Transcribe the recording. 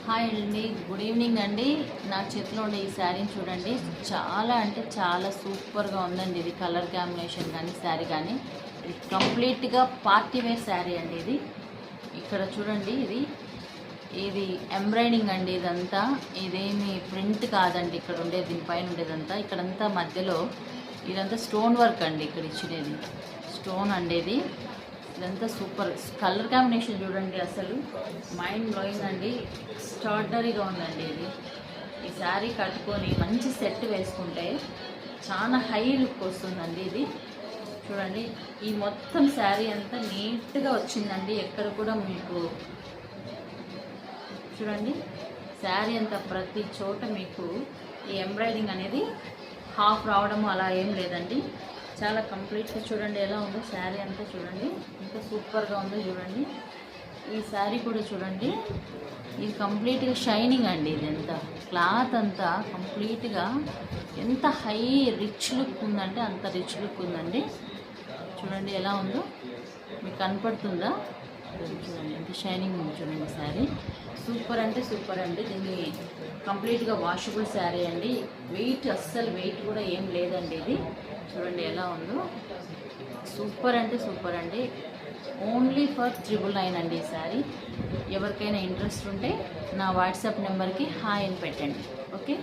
Hi అండి, good evening అండి. నా చేతిలో ఉండే ఈ శారీని చూడండి, చాలా అంటే చాలా సూపర్గా ఉందండి. ఇది కలర్ కాంబినేషన్ కానీ శారీ కానీ ఇది కంప్లీట్గా పార్టీ వేర్ శారీ అండి. ఇది ఇక్కడ చూడండి, ఇది ఎంబ్రాయిడింగ్ అండి. ఇదంతా ఇదేమి ప్రింట్ కాదండి. ఇక్కడ ఉండేది దీనిపైన ఉండేదంతా, ఇక్కడంతా మధ్యలో ఇదంతా స్టోన్ వర్క్ అండి. ఇక్కడ ఇచ్చినది స్టోన్ అండి. ఇదంతా సూపర్ కలర్ కాంబినేషన్ చూడండి, అసలు మైండ్ బ్లోయింగ్ అండి. ఎక్స్ట్రాడినరీగా ఉందండి. ఈ శారీ కట్టుకొని మంచి సెట్ వేసుకుంటే చాలా హై లుక్ వస్తుందండి. ఇది చూడండి, ఈ మొత్తం శారీ అంతా నీట్గా వచ్చిందండి. ఎక్కడ కూడా మీకు చూడండి, శారీ అంతా ప్రతి చోట మీకు ఈ ఎంబ్రాయిడింగ్ అనేది హాఫ్ రావడము అలా ఏం లేదండి. చాలా కంప్లీట్గా చూడండి ఎలా ఉందో శారీ అంతా. చూడండి ఎంత సూపర్గా ఉందో చూడండి. ఈ శారీ కూడా చూడండి, ఇది కంప్లీట్గా షైనింగ్ అండి. ఇదంతా క్లాత్ అంతా కంప్లీట్గా ఎంత హై రిచ్ లుక్ ఉందంటే అంత రిచ్ లుక్ ఉందండి. చూడండి ఎలా ఉందో, మీకు కనపడుతుందా? చూడండి ఎంత షైనింగ్ ఉంది చూడండి శారీ. సూపర్ అంటే సూపర్ అండి. దీన్ని కంప్లీట్గా వాషబుల్ శారీ అండి. వెయిట్ అస్సలు వెయిట్ కూడా ఏం లేదండి. ఇది చూడండి ఎలా ఉందో, సూపర్ అంటే సూపర్ అండి. ఓన్లీ ఫర్ 999 అండి ఈ శారీ. ఎవరికైనా ఇంట్రెస్ట్ ఉంటే నా వాట్సాప్ నెంబర్కి హాయ్ అని పెట్టండి. ఓకే.